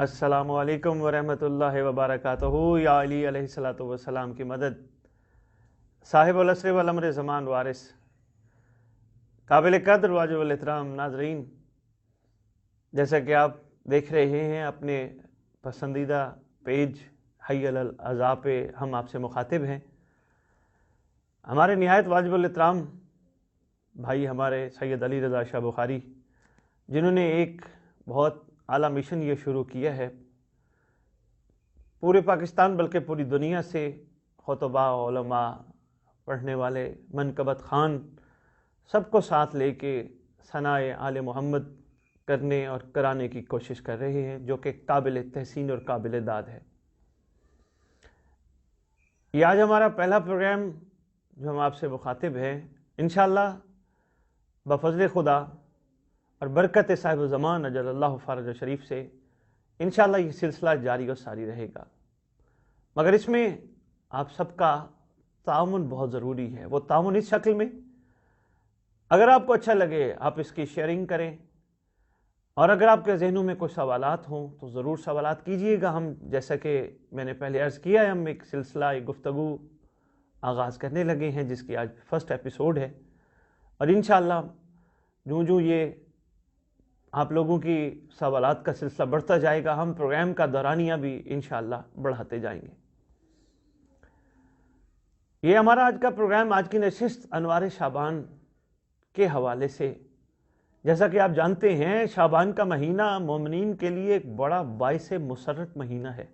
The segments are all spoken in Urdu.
السلام علیکم ورحمۃ اللہ وبرکاتہ۔ یا علی علیہ الصلوۃ والسلام کی مدد، صاحب العصر والامر زمان وارث، قابل قدر واجب الاحترام ناظرین، جیسا کہ آپ دیکھ رہے ہیں اپنے پسندیدہ پیج حی علی الاعضاء پہ ہم آپ سے مخاطب ہیں۔ ہمارے نہایت واجب الاحترام بھائی ہمارے سید علی رضا شاہ بخاری، جنہوں نے ایک بہت اعلیٰ مشن یہ شروع کیا ہے، پورے پاکستان بلکہ پوری دنیا سے خطباء، علماء، پڑھنے والے، منقبت خوان سب کو ساتھ لے کے ثناء آل محمد کرنے اور کرانے کی کوشش کر رہے ہیں، جو کہ قابل تحسین اور قابل داد ہے۔ یہ آج ہمارا پہلا پروگرام جو ہم آپ سے مخاطب ہیں، انشاءاللہ بفضل خدا اور برکت صاحب زمان اجل اللہ فرج شریف سے انشاءاللہ یہ سلسلہ جاری و ساری رہے گا، مگر اس میں آپ سب کا تعاون بہت ضروری ہے۔ وہ تعاون اس شکل میں، اگر آپ کو اچھا لگے آپ اس کی شیئرنگ کریں، اور اگر آپ کے ذہنوں میں کوئی سوالات ہوں تو ضرور سوالات کیجئے گا۔ ہم جیسا کہ میں نے پہلے عرض کیا ہے، ہم ایک سلسلہ ایک گفتگو آغاز کرنے لگے ہیں جس کی آج فرسٹ ایپیسوڈ ہے، اور انشاءاللہ جو یہ آپ لوگوں کی سوالات کا سلسلہ بڑھتا جائے گا، ہم پروگرام کا دورانیہ بھی انشاءاللہ بڑھاتے جائیں گے۔ یہ ہمارا آج کا پروگرام، آج کی نشست انوار شعبان کے حوالے سے، جیسا کہ آپ جانتے ہیں شعبان کا مہینہ مومنین کے لیے ایک بڑا باعث مسرت مہینہ ہے۔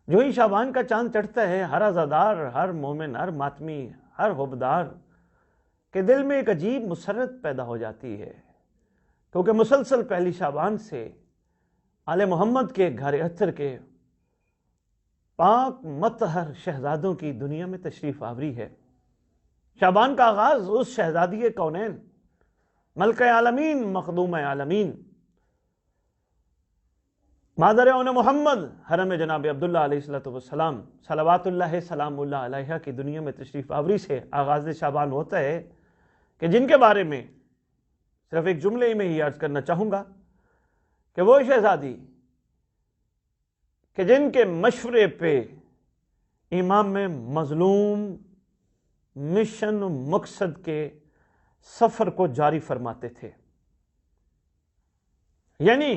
جو ہی شعبان کا چاند چڑھتا ہے، ہر عزادار، ہر مومن، ہر ماتمی، ہر حبدار کے دل میں ایک عجیب مسرت پیدا ہو جاتی ہے، کیونکہ مسلسل پہلی شعبان سے آل محمد کے گھر اطہر کے پاک مطہر شہزادوں کی دنیا میں تشریف آوری ہے۔ شعبان کا آغاز اس شہزادی کونین، ملکہ عالمین، مخدوم عالمین، مادر اون محمد، حرم جناب عبداللہ علیہ السلام صلوات اللہ سلام اللہ علیہ کی دنیا میں تشریف آوری سے آغاز شعبان ہوتا ہے، کہ جن کے بارے میں صرف ایک جملے میں ہی عرض کرنا چاہوں گا کہ وہ شہزادی کہ جن کے مشورے پہ امام مظلوم مشن و مقصد کے سفر کو جاری فرماتے تھے۔ یعنی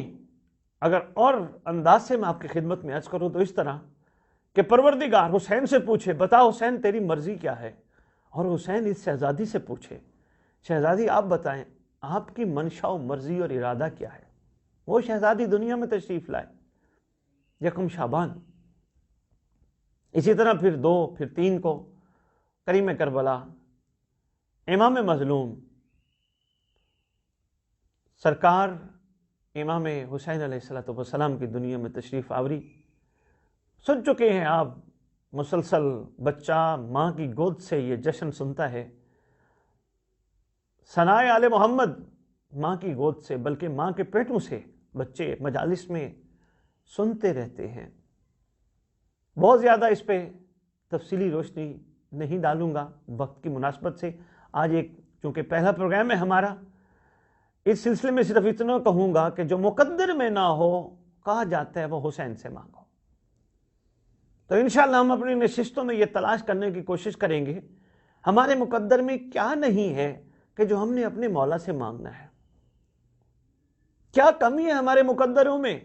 اگر اور انداز سے میں آپ کی خدمت میں عرض کروں تو اس طرح کہ پروردگار حسین سے پوچھے، بتا حسین تیری مرضی کیا ہے، اور حسین اس شہزادی سے پوچھے، شہزادی آپ بتائیں آپ کی منشا و مرضی اور ارادہ کیا ہے۔ وہ شہزادی دنیا میں تشریف لائے یکم شعبان۔ اسی طرح پھر 2 پھر 3 کو کریم کربلا امام مظلوم سرکار امام حسین علیہ السلام کی دنیا میں تشریف آوری۔ سن چکے ہیں آپ، مسلسل بچہ ماں کی گود سے یہ جشن سنتا ہے، ثناء آل محمد ماں کی گود سے، بلکہ ماں کے پیٹوں سے بچے مجالس میں سنتے رہتے ہیں۔ بہت زیادہ اس پہ تفصیلی روشنی نہیں ڈالوں گا وقت کی مناسبت سے۔ آج ایک چونکہ پہلا پروگرام ہے ہمارا، اس سلسلے میں صرف اتنا کہوں گا کہ جو مقدر میں نہ ہو کہا جاتا ہے وہ حسین سے مانگو۔ تو انشاءاللہ ہم اپنی نشستوں میں یہ تلاش کرنے کی کوشش کریں گے ہمارے مقدر میں کیا نہیں ہے کہ جو ہم نے اپنے مولا سے مانگنا ہے۔ کیا کمی ہے ہمارے مقدروں میں،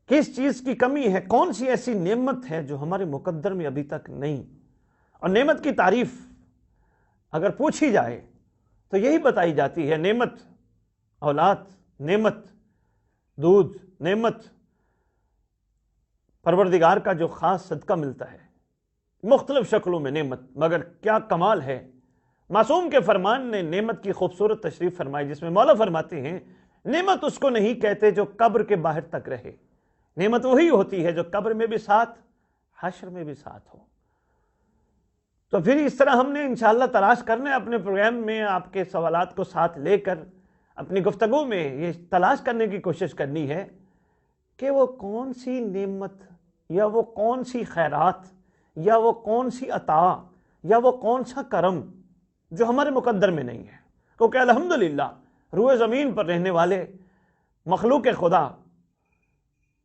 کس چیز کی کمی ہے، کون سی ایسی نعمت ہے جو ہمارے مقدر میں ابھی تک نہیں۔ اور نعمت کی تعریف اگر پوچھی جائے تو یہی بتائی جاتی ہے، نعمت اولاد، نعمت دودھ، نعمت پروردگار کا جو خاص صدقہ ملتا ہے مختلف شکلوں میں نعمت۔ مگر کیا کمال ہے، معصوم کے فرمان نے نعمت کی خوبصورت تشریف فرمائی، جس میں مولا فرماتے ہیں نعمت اس کو نہیں کہتے جو قبر کے باہر تک رہے، نعمت وہی ہوتی ہے جو قبر میں بھی ساتھ، حشر میں بھی ساتھ ہو۔ تو پھر اس طرح ہم نے انشاءاللہ تلاش کرنا ہے اپنے پروگرام میں، آپ کے سوالات کو ساتھ لے کر اپنی گفتگو میں یہ تلاش کرنے کی کوشش کرنی ہے کہ وہ کون سی نعمت یا وہ کون سی خیرات یا وہ کون سی عطا یا وہ کون سا کرم جو ہمارے مقدر میں نہیں ہے، کیونکہ الحمدللہ روئے زمین پر رہنے والے مخلوق خدا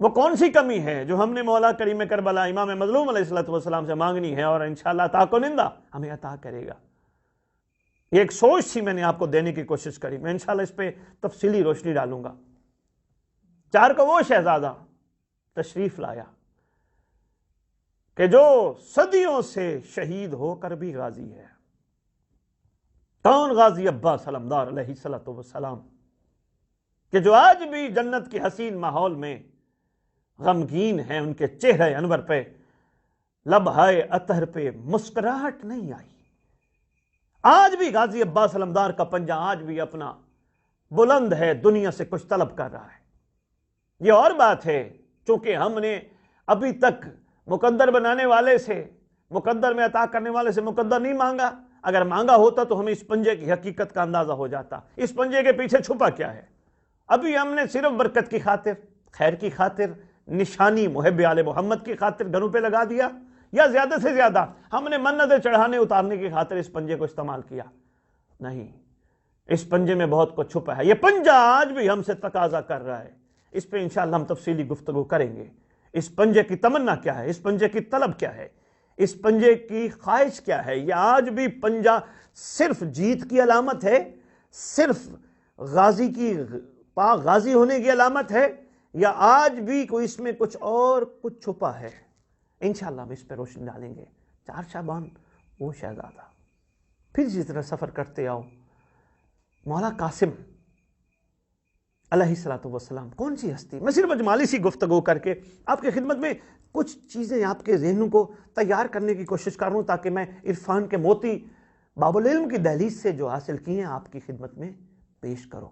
وہ کون سی کمی ہے جو ہم نے مولا کریم کربلا امام مظلوم علیہ السلام سے مانگنی ہے، اور انشاءاللہ عطا کنندہ ہمیں عطا کرے گا۔ یہ ایک سوچ سی میں نے آپ کو دینے کی کوشش کری، میں انشاءاللہ اس پہ تفصیلی روشنی ڈالوں گا۔ چار کو وہ شہزادہ تشریف لایا کہ جو صدیوں سے شہید ہو کر بھی غازی ہے۔ کون؟ غازی عباس علمدار علیہ السلام، کہ جو آج بھی جنت کی حسین ماحول میں غمگین ہیں، ان کے چہرے انور پہ لبہائے عطر پہ مسکراہٹ نہیں آئی۔ آج بھی غازی عباس علمدار کا پنجہ آج بھی اپنا بلند ہے، دنیا سے کچھ طلب کر رہا ہے۔ یہ اور بات ہے، چونکہ ہم نے ابھی تک مقدر بنانے والے سے، مقدر میں عطا کرنے والے سے مقدر نہیں مانگا۔ اگر مانگا ہوتا تو ہمیں اس پنجے کی حقیقت کا اندازہ ہو جاتا، اس پنجے کے پیچھے چھپا کیا ہے۔ ابھی ہم نے صرف برکت کی خاطر، خیر کی خاطر، نشانی محب آل محمد کی خاطر گھروں پہ لگا دیا، یا زیادہ سے زیادہ ہم نے منتیں چڑھانے اتارنے کی خاطر اس پنجے کو استعمال کیا؟ نہیں، اس پنجے میں بہت کچھ چھپا ہے۔ یہ پنجہ آج بھی ہم سے تقاضا کر رہا ہے، اس پہ انشاءاللہ ہم تفصیلی گفتگو کریں گے۔ اس پنجے کی تمنا کیا ہے، اس پنجے کی طلب کیا ہے، اس پنجے کی خواہش کیا ہے؟ یہ آج بھی پنجہ صرف جیت کی علامت ہے، صرف غازی کی پاک غازی ہونے کی علامت ہے، یا آج بھی کوئی اس میں کچھ اور کچھ چھپا ہے؟ انشاءاللہ ہم اس پہ روشنی ڈالیں گے۔ 4 شعبان وہ شہزادہ، پھر اسی طرح سفر کرتے آؤ۔ مولا قاسم علیہ السلام کون سی ہستی؟ میں صرف اجمالی سی گفتگو کر کے آپ کی خدمت میں کچھ چیزیں آپ کے ذہنوں کو تیار کرنے کی کوشش کر رہا ہوں، تاکہ میں عرفان کے موتی باب العلم کی دہلیز سے جو حاصل کیے ہیں آپ کی خدمت میں پیش کرو۔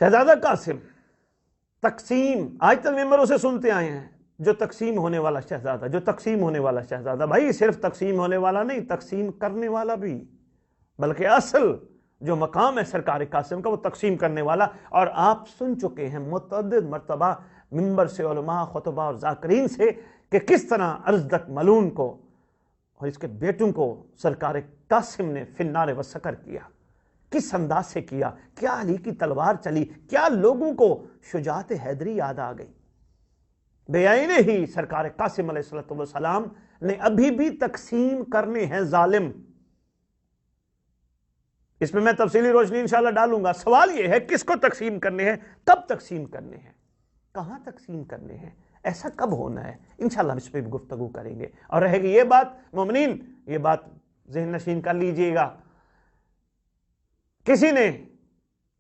شہزادہ قاسم تقسیم، آج تک ممبروں سے سنتے آئے ہیں، جو تقسیم ہونے والا شہزادہ، جو تقسیم ہونے والا شہزادہ۔ بھائی صرف تقسیم ہونے والا نہیں، تقسیم کرنے والا بھی، بلکہ اصل جو مقام ہے سرکار قاسم کا وہ تقسیم کرنے والا۔ اور آپ سن چکے ہیں متعدد مرتبہ ممبر سے، علماء، خطبہ اور ذاکرین سے، کہ کس طرح ارزدق ملعون کو اور اس کے بیٹوں کو سرکار قاسم نے فی النار و سقر کیا، کس انداز سے کیا، کیا علی کی تلوار چلی، کیا لوگوں کو شجاعت حیدری یاد آ گئی۔ بے آئینے ہی سرکار قاسم علیہ السلام نے ابھی بھی تقسیم کرنے ہیں ظالم۔ اس میں تفصیلی روشنی انشاءاللہ ڈالوں گا۔ سوال یہ ہے کس کو تقسیم کرنے ہیں، کب تقسیم کرنے ہیں، کہاں تقسیم کرنے ہیں، ایسا کب ہونا ہے، انشاءاللہ ہم اس پہ بھی گفتگو کریں گے۔ اور رہے گی یہ بات مومنین، یہ بات ذہن نشین کر لیجئے گا، کسی نے،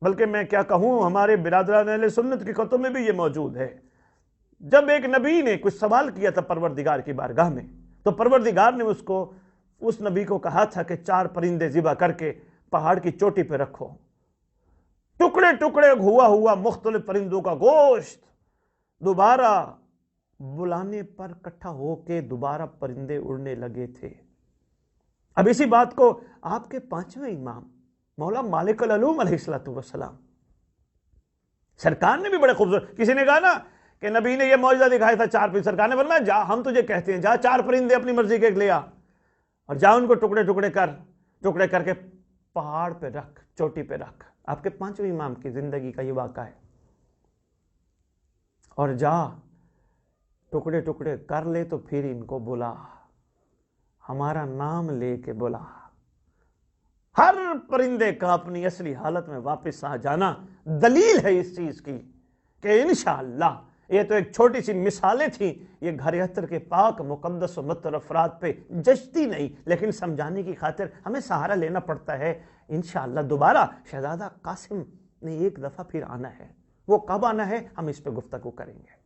بلکہ میں کیا کہوں، ہمارے برادران اہل سنت کی کتب میں بھی یہ موجود ہے، جب ایک نبی نے کچھ سوال کیا تھا پروردگار کی بارگاہ میں، تو پروردگار نے اس نبی کو کہا تھا کہ 4 پرندے ذبح کر کے پہاڑ کی چوٹی پہ رکھو، ٹکڑے ٹکڑے ہوا مختلف پرندوں کا گوشت دوبارہ بلانے پر اکٹھا ہو کے دوبارہ پرندے اڑنے لگے تھے۔ اب اسی بات کو آپ کے 5ویں امام مولا مالک العلوم علیہ السلام سرکار نے بھی بڑے خوبصورت، کسی نے کہا نا کہ نبی نے یہ معجزہ دکھایا تھا 4 پرندے، سرکار نے فرمایا جا، ہم تجھے کہتے ہیں جا 4 پرندے اپنی مرضی کے لے آ، اور جا ان کو ٹکڑے ٹکڑے کر کے پہاڑ پہ رکھ، چوٹی پہ رکھ۔ آپ کے 5ویں امام کی زندگی کا یہ واقعہ ہے۔ اور جا ٹکڑے ٹکڑے کر لے تو پھر ان کو بلا، ہمارا نام لے کے بلا۔ ہر پرندے کا اپنی اصلی حالت میں واپس آ جانا دلیل ہے اس چیز کی کہ انشاءاللہ، یہ تو ایک چھوٹی سی مثالیں تھیں، یہ گھر اختر کے پاک مقدس و مطہر افراد پہ جچتی نہیں، لیکن سمجھانے کی خاطر ہمیں سہارا لینا پڑتا ہے۔ انشاءاللہ دوبارہ شہزادہ قاسم نے ایک دفعہ پھر آنا ہے، وہ کب آنا ہے ہم اس پہ گفتگو کریں گے۔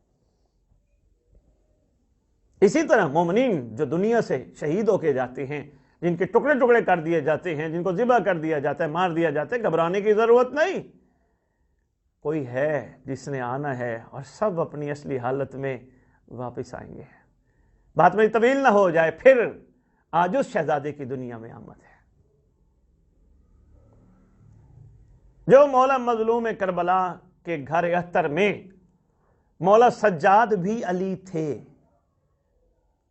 اسی طرح مومنین جو دنیا سے شہید ہو کے جاتے ہیں، جن کے ٹکڑے ٹکڑے کر دیے جاتے ہیں، جن کو ذبح کر دیا جاتا ہے، مار دیا جاتا ہے، گھبرانے کی ضرورت نہیں، کوئی ہے جس نے آنا ہے، اور سب اپنی اصلی حالت میں واپس آئیں گے۔ بات میری طویل نہ ہو جائے، پھر آج اس شہزادے کی دنیا میں آمد ہے جو مولا مظلوم کربلا کے گھر اختر میں مولا سجاد بھی علی تھے،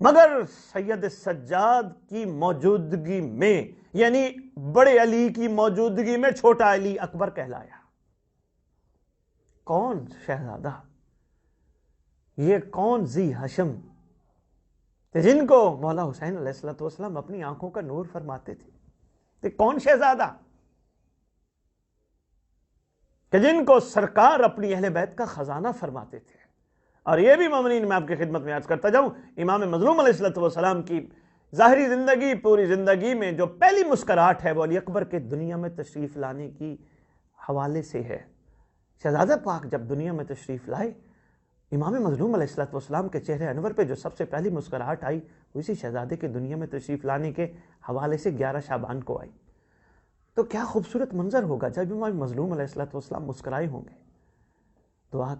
مگر سید سجاد کی موجودگی میں، یعنی بڑے علی کی موجودگی میں چھوٹا علی اکبر کہلایا۔ کون شہزادہ، یہ کون ذی حشم جن کو مولا حسین علیہ السلام اپنی آنکھوں کا نور فرماتے تھے؟ یہ کون شہزادہ کہ جن کو سرکار اپنی اہل بیت کا خزانہ فرماتے تھے؟ اور یہ بھی مومنین میں آپ کی خدمت میں عرض کرتا جاؤں، امام مظلوم علیہ السلام کی ظاہری زندگی، پوری زندگی میں جو پہلی مسکراہٹ ہے وہ علی اکبر کے دنیا میں تشریف لانے کی حوالے سے ہے۔ شہزادہ پاک جب دنیا میں تشریف لائے، امام مظلوم علیہ السلام کے چہرے انور پہ جو سب سے پہلی مسکراہٹ آئی وہ اسی شہزادے کے دنیا میں تشریف لانے کے حوالے سے 11 شعبان کو آئی۔ تو کیا خوبصورت منظر ہوگا جب امام مظلوم علیہ السلام مسکرائے ہوں گے۔ دعا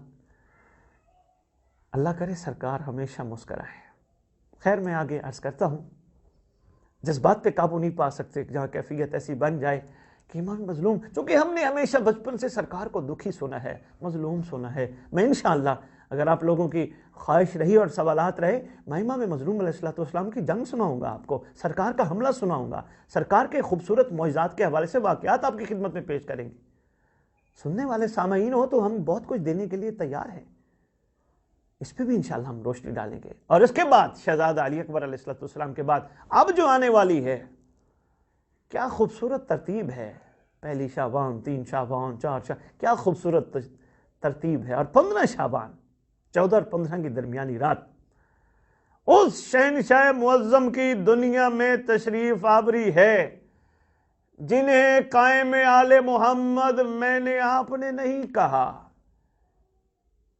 اللہ کرے سرکار ہمیشہ مسکرائے۔ خیر میں آگے عرض کرتا ہوں، جذبات پہ قابو نہیں پا سکتے جہاں کیفیت ایسی بن جائے کہ امام مظلوم، چونکہ ہم نے ہمیشہ بچپن سے سرکار کو دکھی سنا ہے، مظلوم سنا ہے۔ میں انشاءاللہ اگر آپ لوگوں کی خواہش رہی اور سوالات رہے، میں امام مظلوم علیہ السلام کی جنگ سناؤں گا، آپ کو سرکار کا حملہ سناؤں گا، سرکار کے خوبصورت معجزات کے حوالے سے واقعات آپ کی خدمت میں پیش کریں گے۔ سننے والے سامعین ہو تو ہم بہت کچھ دینے کے لیے تیار ہیں، اس پہ بھی انشاءاللہ ہم روشنی ڈالیں گے۔ اور اس کے بعد شہزادہ علی اکبر علیہ السلام کے بعد اب جو آنے والی ہے، کیا خوبصورت ترتیب ہے۔ پہلی شعبان، 3 شعبان، 4 شعبان، کیا خوبصورت ترتیب ہے۔ اور 15 شعبان، 14 اور 15 کی درمیانی رات، اس شہنشاہ معظم کی دنیا میں تشریف آوری ہے جنہیں قائم آل محمد میں نے آپ نے نہیں کہا،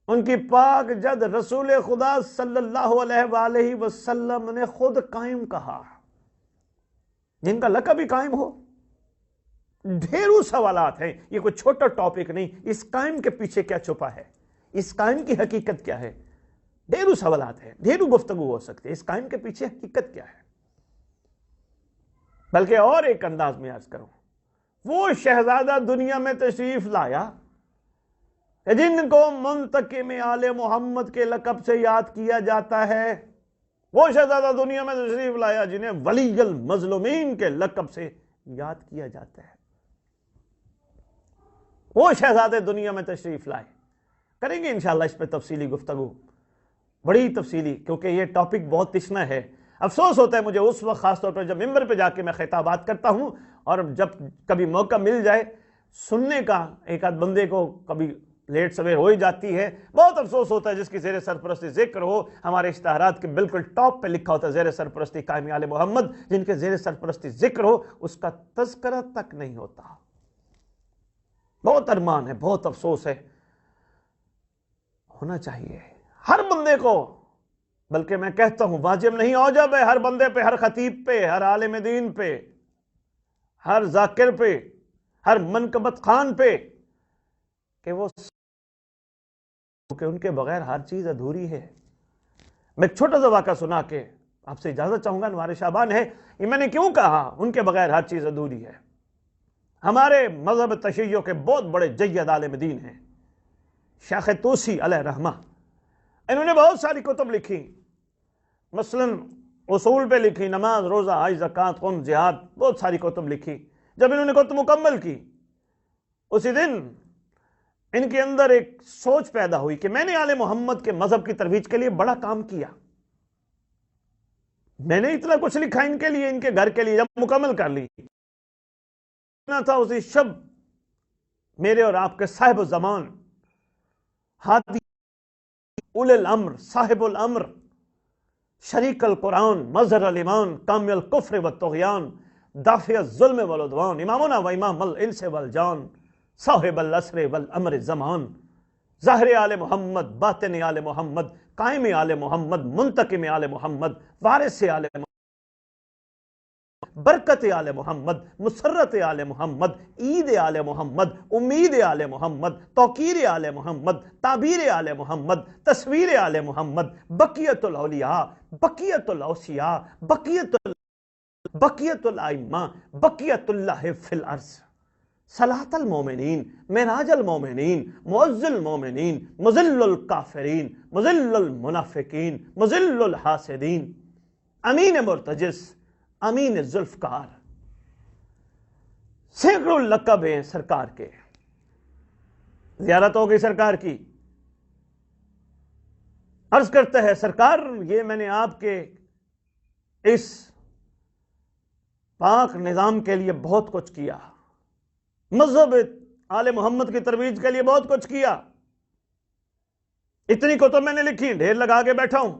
ان کی پاک جد رسول خدا صلی اللہ علیہ وآلہ وسلم نے خود قائم کہا، جن کا لقب بھی قائم ہو۔ ڈھیروں سوالات ہیں، یہ کوئی چھوٹا ٹاپک نہیں، اس قائم کے پیچھے کیا چھپا ہے، اس قائم کی حقیقت کیا ہے۔ ڈھیروں سوالات ہیں، ڈھیروں گفتگو ہو سکتے ہیں، اس قائم کے پیچھے حقیقت کیا ہے۔ بلکہ اور ایک انداز میں عرض کروں، وہ شہزادہ دنیا میں تشریف لایا کہ جن کو منتقم آل محمد کے لقب سے یاد کیا جاتا ہے، وہ شہزادہ دنیا میں تشریف لایا جنہیں ولی المظلومین کے لقب سے یاد کیا جاتا ہے۔ وہ شہزادے دنیا میں تشریف لائے، کریں گے انشاءاللہ اس پہ تفصیلی گفتگو، بڑی تفصیلی، کیونکہ یہ ٹاپک بہت تشنا ہے۔ افسوس ہوتا ہے مجھے اس وقت خاص طور پر جب ممبر پہ جا کے میں خطابات کرتا ہوں اور جب کبھی موقع مل جائے سننے کا، ایک آدھ بندے کو کبھی لیٹ سویر ہو ہی جاتی ہے، بہت افسوس ہوتا ہے جس کی زیر سرپرستی ذکر ہو، ہمارے اشتہارات کے بالکل ٹاپ پہ لکھا ہوتا ہے زیر سرپرستی قائم آل محمد، جن کے زیر سرپرستی ذکر ہو اس کا تذکرہ تک نہیں ہوتا۔ بہت ارمان ہے، بہت افسوس ہے، ہونا چاہیے ہر بندے کو، بلکہ میں کہتا ہوں واجب نہیں، اوجب ہے ہر بندے پہ، ہر خطیب پہ، ہر عالم دین پہ، ہر ذاکر پہ، ہر منقبت خان پہ، کہ وہ کہ ان کے بغیر ہر چیز ادھوری ہے۔ میں ایک چھوٹا سا واقعہ سنا کے آپ سے اجازت چاہوں گا، انوار شعبان ہے، یہ میں نے کیوں کہا ان کے بغیر ہر چیز ادھوری ہے۔ ہمارے مذہب تشیع کے بہت بڑے جید عالم دین ہیں شیخ طوسی علیہ رحمہ، انہوں نے بہت ساری کتب لکھی، مثلا اصول پہ لکھی، نماز، روزہ، حج، زکوٰۃ، قوم، جہاد، بہت ساری کتب لکھی۔ جب انہوں نے کتب مکمل کی، اسی دن ان کے اندر ایک سوچ پیدا ہوئی کہ میں نے آل محمد کے مذہب کی ترویج کے لیے بڑا کام کیا، میں نے اتنا کچھ لکھا ان کے لیے، ان کے گھر کے لیے۔ جب مکمل کر لی تھا، اسی شب میرے اور آپ کے صاحب الزمان، ہادی اولی الامر، صاحب الامر، شریک القرآن، مظہر الایمان، کامی الکفر والطغیان، دافع الظلم والعدوان، امامنا و امام الانس والجان، صاحب العصر والامر الزمان، ظاہر آل محمد، باطن آل محمد، قائم آل محمد، منتقم آل محمد، وارث آل محمد، برکت آل محمد، مسرت آل محمد، عید آل محمد، امید آل محمد، توقیر آل محمد، تعبیر آل محمد، تصویر آل محمد، بقیت الاولیاء، بقیت الاوصیاء، بقیت الائمہ، بقیت اللہ فی الارض، صلاۃ المومنین، معراج المومنین، معز المومنین، مذل الکافرین، مذل المنافقین، مذل الحاسدین، امین مرتجس، امین ذوالفقار، سینکڑوں لقب ہیں سرکار کے، زیارت ہو گئی سرکار کی. عرض کرتا ہے سرکار یہ میں نے آپ کے اس پاک نظام کے لیے بہت کچھ کیا، مذہب آل محمد کی ترویج کے لیے بہت کچھ کیا، اتنی کتب میں نے لکھی، ڈھیر لگا کے بیٹھا ہوں.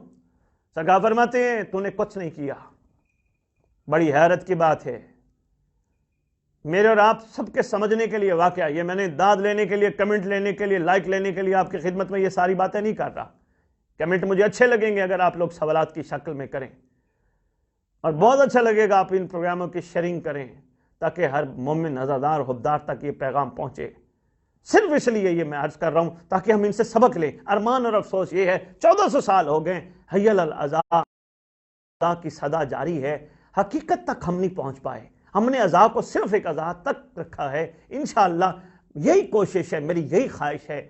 سرکار فرماتے ہیں تو نے کچھ نہیں کیا. بڑی حیرت کی بات ہے. میرے اور آپ سب کے سمجھنے کے لیے واقعہ، یہ میں نے داد لینے کے لیے، کمنٹ لینے کے لیے، لائک لینے کے لیے آپ کی خدمت میں یہ ساری باتیں نہیں کر رہا. کمنٹ مجھے اچھے لگیں گے اگر آپ لوگ سوالات کی شکل میں کریں، اور بہت اچھا لگے گا آپ ان پروگراموں کی شیئرنگ کریں تاکہ ہر مومن عزادار حبدار تک یہ پیغام پہنچے. صرف اس لیے یہ میں عرض کر رہا ہوں تاکہ ہم ان سے سبق لیں. ارمان اور افسوس یہ ہے 1400 سال ہو گئے، حی علی العزا کی صدا جاری ہے، حقیقت تک ہم نہیں پہنچ پائے. ہم نے عزا کو صرف ایک عزا تک رکھا ہے. انشاءاللہ یہی کوشش ہے، میری یہی خواہش ہے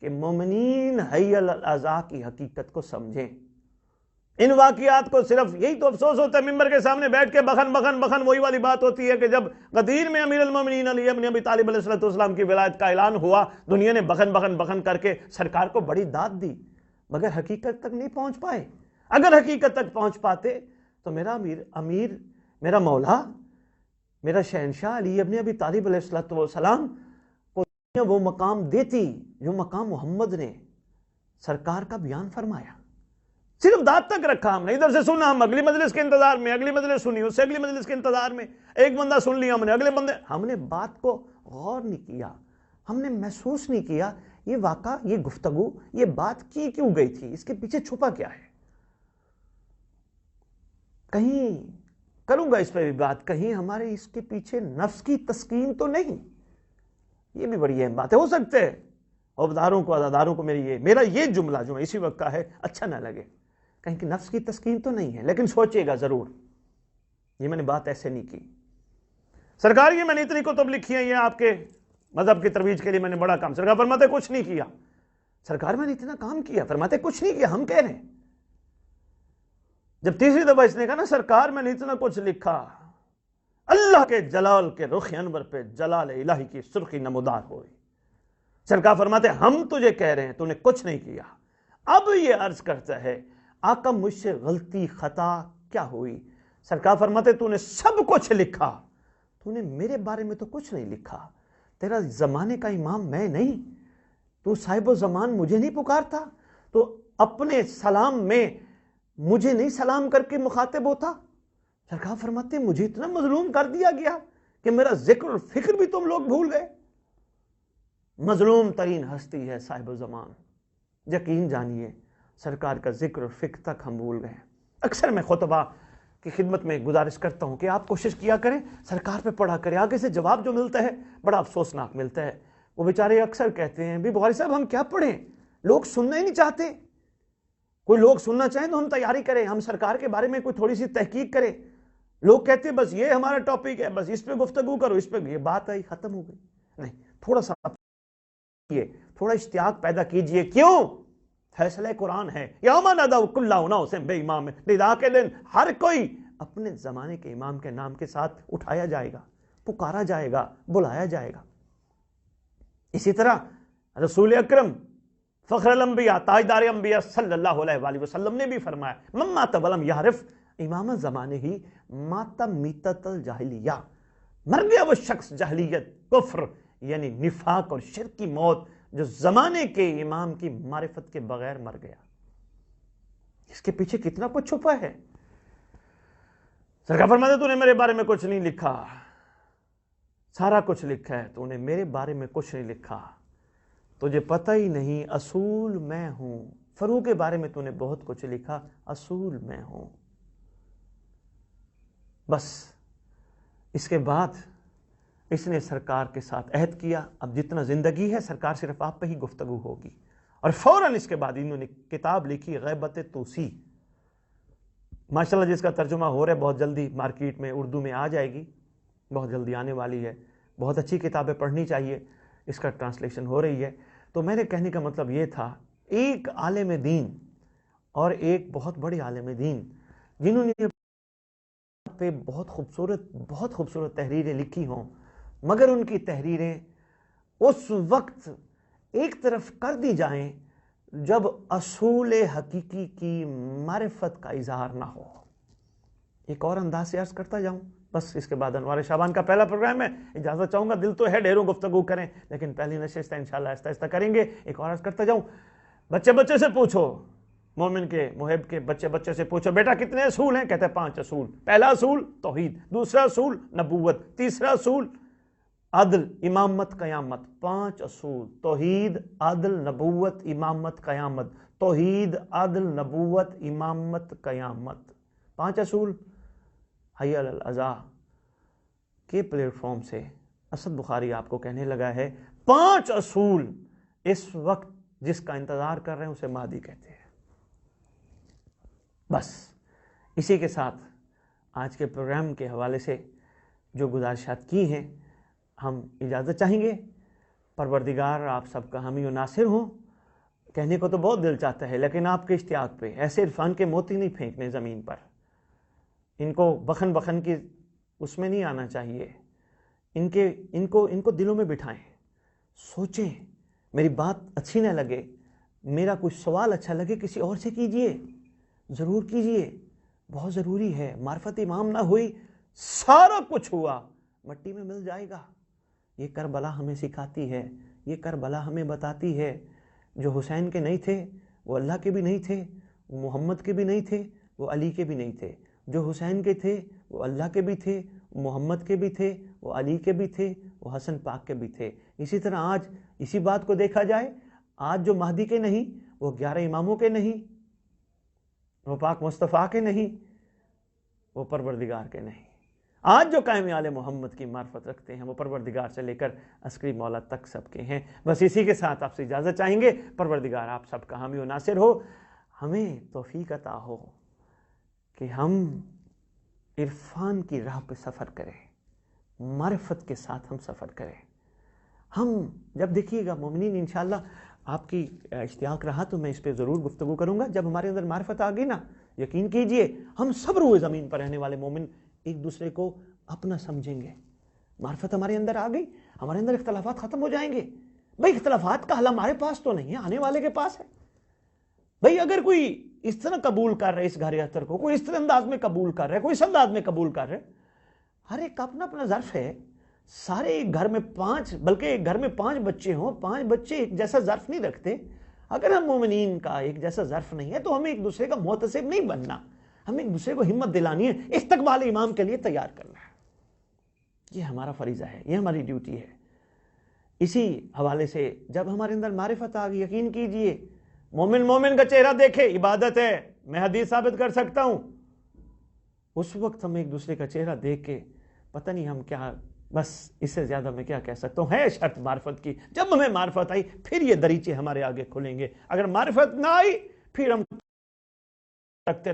کہ مومنین حی علی العزا کی حقیقت کو سمجھیں. ان واقعات کو صرف یہی تو افسوس ہوتا ہے ممبر کے سامنے بیٹھ کے بخن بخن بخن، وہی والی بات ہوتی ہے کہ جب غدیر میں امیر المومنین علی ابن ابی طالب علیہ السلام کی ولایت کا اعلان ہوا، دنیا نے بخن بخن بخن کر کے سرکار کو بڑی داد دی، مگر حقیقت تک نہیں پہنچ پائے. اگر حقیقت تک پہنچ پاتے تو میرا امیر میرا مولا، میرا شہنشاہ علی ابن ابی طالب علیہ السلام کو وہ مقام دیتی جو مقام محمد نے سرکار کا بیان فرمایا. صرف داد تک رکھا ہم نے، ادھر سے سنا ہم اگلی مجلس کے انتظار میں، اگلی مجلس سنی اس سے اگلی مجلس کے انتظار میں، ایک بندہ سن لیا ہم نے، اگلے بندے، ہم نے بات کو غور نہیں کیا، ہم نے محسوس نہیں کیا یہ واقعہ، یہ گفتگو، یہ بات کی کیوں گئی تھی، اس کے پیچھے چھپا کیا ہے. کہیں کروں گا اس پہ بھی بات، کہیں ہمارے اس کے پیچھے نفس کی تسکین تو نہیں. یہ بھی بڑی اہم بات ہے. ہو سکتے ہیں عہدیداروں کو، عزاداروں کو میرا یہ جملہ جو اسی وقت کا ہے اچھا نہ لگے، کہیں کہ نفس کی تسکین تو نہیں ہے، لیکن سوچئے گا ضرور یہ میں نے بات ایسے نہیں کی. سرکار یہ میں نے اتنی کتب لکھی ہیں، یہ آپ کے مذہب کی ترویج کے لیے میں نے بڑا کام. سرکار فرماتے کچھ نہیں کیا. سرکار میں نے اتنا کام کیا، فرماتے کچھ نہیں کیا. ہم کہہ رہے ہیں جب تیسری دفعہ اس نے کہا نا سرکار میں نے اتنا کچھ لکھا، اللہ کے جلال کے رخ انور پہ جلال الہی کی سرخی نمودار ہوئی. سرکار فرماتے ہم تجھے کہہ رہے ہیں تو نے کچھ نہیں کیا. اب یہ عرض کرتا ہے آقا مجھ سے غلطی خطا کیا ہوئی؟ سرکار فرماتے تو نے سب کچھ لکھا، تو نے میرے بارے میں تو کچھ نہیں لکھا. تیرا زمانے کا امام میں نہیں، تو صاحب و زمان مجھے نہیں پکارتا، تو اپنے سلام میں مجھے نہیں سلام کر کے مخاطب ہوتا. سرکار فرماتے مجھے اتنا مظلوم کر دیا گیا کہ میرا ذکر اور فکر بھی تم لوگ بھول گئے. مظلوم ترین ہستی ہے صاحب و زمان. یقین جانیے سرکار کا ذکر اور فکر تک ہم بھول گئے. اکثر میں خطبہ کی خدمت میں گزارش کرتا ہوں کہ آپ کوشش کیا کریں سرکار پہ پڑھا کریں. آگے سے جواب جو ملتا ہے بڑا افسوسناک ملتا ہے. وہ بیچارے اکثر کہتے ہیں بھی بخاری صاحب ہم کیا پڑھیں، لوگ سننا ہی نہیں چاہتے. کوئی لوگ سننا چاہیں تو ہم تیاری کریں، ہم سرکار کے بارے میں کوئی تھوڑی سی تحقیق کریں. لوگ کہتے ہیں بس یہ ہمارا ٹاپک ہے، بس اس پہ گفتگو کرو، اس پہ یہ بات آئی ختم ہو گئی. نہیں، تھوڑا سا تھوڑا اشتیاق پیدا کیجئے. کیوں؟ فیصلہ قرآن ہے یوم ندعو کل اناس بامامہم، ندا کے دن ہر کوئی اپنے زمانے کے امام کے نام کے ساتھ اٹھایا جائے گا، پکارا جائے گا، بلایا جائے گا. اسی طرح رسول اکرم فخر الانبیاء تاجدار انبیاء صلی اللہ علیہ وآلہ وسلم نے بھی فرمایا من مات ولم یعرف امام زمانے ہی مات میتۃ الجاہلیہ، مر گیا وہ شخص جہلیت، کفر یعنی نفاق اور شرک کی موت جو زمانے کے امام کی معرفت کے بغیر مر گیا. اس کے پیچھے کتنا کچھ چھپا ہے. سرکار فرماتے تو نے میرے بارے میں کچھ نہیں لکھا، سارا کچھ لکھا ہے، تو نے میرے بارے میں کچھ نہیں لکھا. تجھے پتہ ہی نہیں اصول میں ہوں. فروغ کے بارے میں تو نے بہت کچھ لکھا، اصول میں ہوں. بس اس کے بعد اس نے سرکار کے ساتھ عہد کیا اب جتنا زندگی ہے سرکار صرف آپ پہ ہی گفتگو ہوگی. اور فوراً اس کے بعد انہوں نے کتاب لکھی غیبت توسی، ماشاءاللہ جس کا ترجمہ ہو رہا ہے، بہت جلدی مارکیٹ میں اردو میں آ جائے گی، بہت جلدی آنے والی ہے. بہت اچھی کتابیں پڑھنی چاہیے، اس کا ٹرانسلیشن ہو رہی ہے. تو میرے کہنے کا مطلب یہ تھا ایک عالم دین اور ایک بہت بڑے عالم دین جنہوں نے پہ بہت خوبصورت تحریریں لکھی ہوں، مگر ان کی تحریریں اس وقت ایک طرف کر دی جائیں جب اصول حقیقی کی معرفت کا اظہار نہ ہو۔ ایک اور انداز سے عرض کرتا جاؤں، بس اس کے بعد انوار شعبان کا پہلا پروگرام ہے، اجازت چاہوں گا، دل تو ہے ڈھیروں گفتگو کریں لیکن پہلی نشست ہے انشاءاللہ آہستہ آہستہ کریں گے۔ ایک اور عرض کرتا جاؤں، بچے بچے سے پوچھو، مومن کے محب کے بچے بچے سے پوچھو بیٹا کتنے اصول ہیں؟ کہتے ہیں 5 اصول۔ پہلا اصول توحید، دوسرا اصول نبوت، تیسرا اصول عدل امامت قیامت۔ 5 اصول، توحید عدل نبوت امامت قیامت، توحید عدل نبوت امامت قیامت، 5 اصول۔ حی علی العزا کے پلیٹ فارم سے اسد بخاری آپ کو کہنے لگا ہے 5 اصول اس وقت جس کا انتظار کر رہے ہیں اسے مہدی کہتے ہیں۔ بس اسی کے ساتھ آج کے پروگرام کے حوالے سے جو گزارشات کی ہیں ہم اجازت چاہیں گے۔ پروردگار آپ سب کا حامی و ناصر ہوں۔ کہنے کو تو بہت دل چاہتا ہے لیکن آپ کے اشتیاق پہ ایسے عرفان کے موتی نہیں پھینکنے زمین پر، ان کو بخن بخن کی اس میں نہیں آنا چاہیے، ان کو دلوں میں بٹھائیں، سوچیں، میری بات اچھی نہ لگے، میرا کچھ سوال اچھا لگے کسی اور سے کیجئے، ضرور کیجئے، بہت ضروری ہے۔ معرفت امام نہ ہوئی سارا کچھ ہوا مٹی میں مل جائے گا۔ یہ کربلا ہمیں سکھاتی ہے، یہ کربلا ہمیں بتاتی ہے جو حسین کے نہیں تھے وہ اللہ کے بھی نہیں تھے، وہ محمد کے بھی نہیں تھے، وہ علی کے بھی نہیں تھے۔ جو حسین کے تھے وہ اللہ کے بھی تھے، محمد کے بھی تھے، وہ علی کے بھی تھے، وہ حسن پاک کے بھی تھے۔ اسی طرح آج اسی بات کو دیکھا جائے، آج جو مہدی کے نہیں وہ 11 اماموں کے نہیں، وہ پاک مصطفیٰ کے نہیں، وہ پروردگار کے نہیں۔ آج جو قائم آل محمد کی معرفت رکھتے ہیں وہ پروردگار سے لے کر عسکری مولا تک سب کے ہیں۔ بس اسی کے ساتھ آپ سے اجازت چاہیں گے۔ پروردگار آپ سب کا حامی و ناصر ہو، ہمیں توفیق عطا ہو کہ ہم عرفان کی راہ پہ سفر کریں، معرفت کے ساتھ ہم سفر کریں۔ ہم جب دیکھیے گا مومنین انشاءاللہ آپ کی اشتیاق رہا تو میں اس پہ ضرور گفتگو کروں گا۔ جب ہمارے اندر معرفت آ گئی نا، یقین کیجئے ہم سب روئے زمین پر رہنے والے مومن ایک دوسرے کو اپنا سمجھیں گے۔ معرفت ہمارے اندر آ گئی، ہمارے اندر اختلافات ختم ہو جائیں گے۔ بھئی اختلافات کا حل ہمارے پاس تو نہیں ہے، آنے والے کے پاس ہے۔ بھئی اگر کوئی اس طرح قبول کر رہے ہے اس گھر اتر کو، کوئی اس طرح انداز میں قبول کر رہے ہے، کوئی اس انداز میں قبول کر رہے، ہر ایک کا اپنا اپنا ظرف ہے۔ سارے ایک گھر میں 5 بلکہ ایک گھر میں 5 بچے ہوں، 5 بچے ایک جیسا ظرف نہیں رکھتے۔ اگر ہم مومنین کا ایک جیسا ظرف نہیں ہے تو ہمیں ایک دوسرے کا محتسب نہیں بننا، ہمیں ایک دوسرے کو ہمت دلانی ہے، استقبال امام کے لیے تیار کرنا ہے۔ یہ ہمارا فریضہ ہے، یہ ہماری ڈیوٹی ہے۔ اسی حوالے سے جب ہمارے اندر معرفت آ گئی، یقین کیجئے مومن کا چہرہ دیکھے عبادت ہے، میں حدیث ثابت کر سکتا ہوں۔ اس وقت ہم ایک دوسرے کا چہرہ دیکھ کے پتہ نہیں ہم کیا، بس اس سے زیادہ میں کیا کہہ سکتا ہوں، ہے شرط معرفت کی۔ جب ہمیں معرفت آئی پھر یہ دریچے ہمارے آگے کھلیں گے۔ اگر معرفت نہ آئی پھر ہم بھٹکتے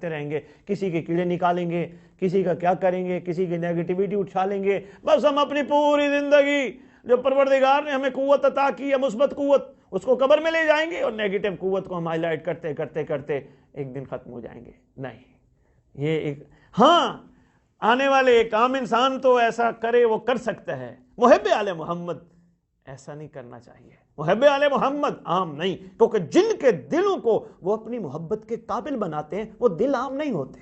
رہیں گے، کسی کے کیڑے نکالیں گے، کسی کا کیا کریں گے، کسی کی نیگیٹیویٹی اٹھا لیں گے۔ بس ہم اپنی پوری زندگی جو پروردگار نے ہمیں قوت عطا کی ہے، مثبت قوت، اس کو قبر میں لے جائیں گے اور نیگیٹو قوت کو ہم ہائی لائٹ کرتے کرتے کرتے ایک دن ختم ہو جائیں گے۔ نہیں، یہ ایک آنے والے ایک عام انسان تو ایسا کرے وہ کر سکتا ہے، محب آل محمد ایسا نہیں کرنا چاہیے۔ محب آل محمد عام نہیں، کیونکہ جن کے دلوں کو وہ اپنی محبت کے قابل بناتے ہیں وہ دل عام نہیں ہوتے۔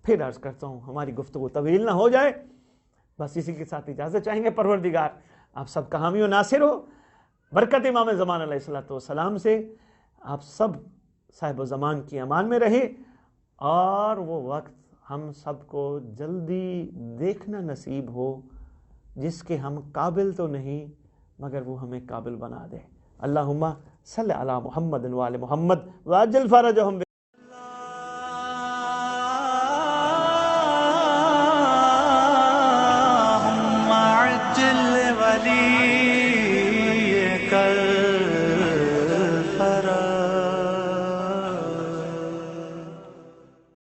پھر عرض کرتا ہوں ہماری گفتگو طویل نہ ہو جائے، بس اسی کے ساتھ اجازت چاہیں گے۔ پروردگار آپ سب کا حامی و ناصر ہو۔ برکت امام زمان علیہ السلام سے آپ سب صاحب و زمان کی امان میں رہے، اور وہ وقت ہم سب کو جلدی دیکھنا نصیب ہو جس کے ہم قابل تو نہیں مگر وہ ہمیں قابل بنا دے۔ اللہم صلی علی محمد و آل محمد وعجل فرجہم